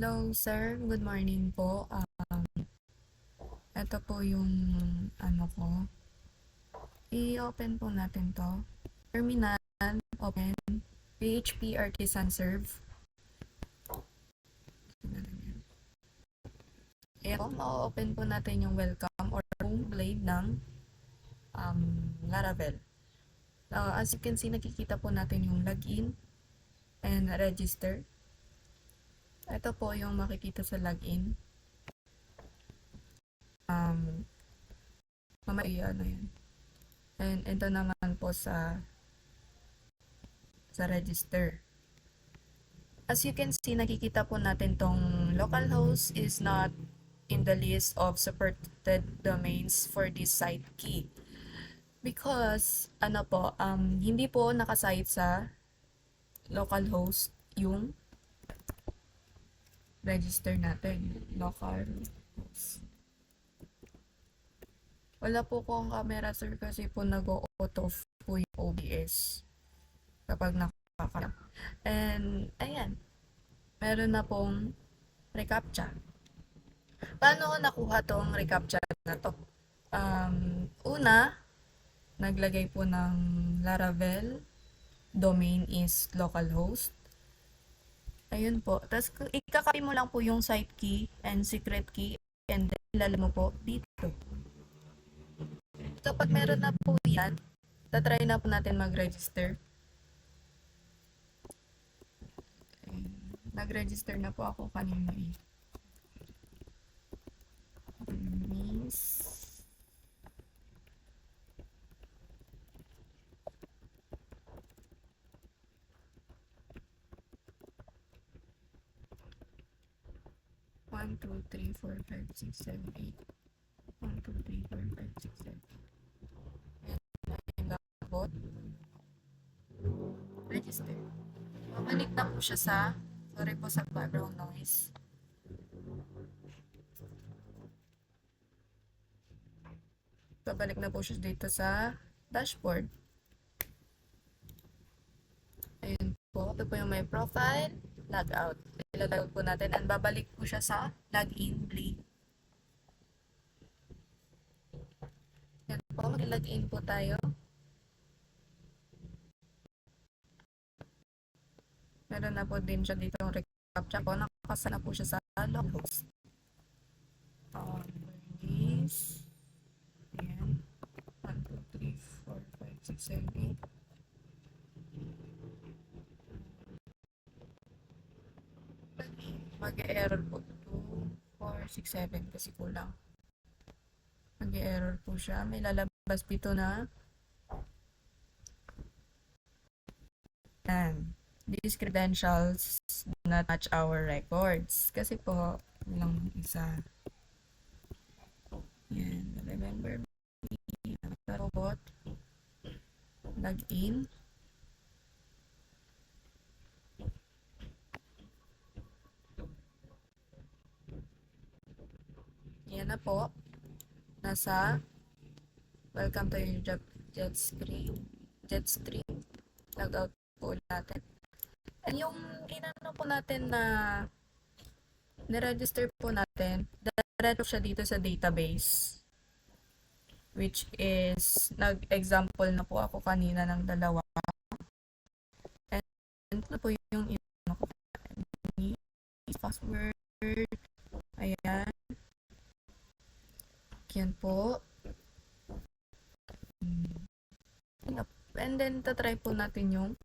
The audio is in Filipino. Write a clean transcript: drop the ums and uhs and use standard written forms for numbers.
Hello, sir. Good morning po. Ito po yung ano ko. I-open po natin to. Terminal, open. PHP Artisan Serve. Ito, ma-open po natin yung welcome or home blade ng Laravel. As you can see, nakikita po natin yung login and register. Ito po yung makikita sa login. Mamaya ano yan. And ito naman po sa register. As you can see, nakikita po natin tong localhost is not in the list of supported domains for this site key. Because, hindi po nakasite sa localhost yung register natin. Localhost. Wala po ko ang camera, sir, kasi po nag-auto po yung OBS kapag nakakaya. And, ayan. Meron na pong reCAPTCHA. Paano ko nakuha tong reCAPTCHA na to? Una, naglagay po ng Laravel. Domain is localhost. Ayun po. Tapos, ikakopy mo lang po yung site key and secret key and then ilala mo po dito. Kapag meron na po yan, tatry na po natin mag-register. Nag-register na po ako kanina eh. Miss. One, two, three, four, five, six, seven, eight. 1, 2, 3, 4, 5, 6, 7. Ayan, labot. Register. Babalik na po siya sa, sorry po sa background noise. Babalik na po siya dito sa dashboard. Ayun po. Ito po yung my profile, logout. Ilalogout po natin and babalik po siya sa login blade. Yan po, mag-login po tayo. Meron na po din siya dito yung reCAPTCHA po. Nakasana po siya sa localhost. This. Ayan. 1, 2, 3, 4, 5, 6, 7, 8. Mag-error po 2, 4, 6, 7 kasi kulang. Mag-error po siya. May lalabas dito na. And these credentials do not match our records. Kasi po, lang isa. Yan. Remember me. Robot. Login. Yan na po. Nasa welcome to your Jetstream. Logout po natin. And yung inano po natin na niregister po natin, diretso siya dito sa database. Which is, nag-example na po ako kanina ng dalawa. And ito po yung inano ko. Password. Ayan. Yan po. And then, tatry po natin yung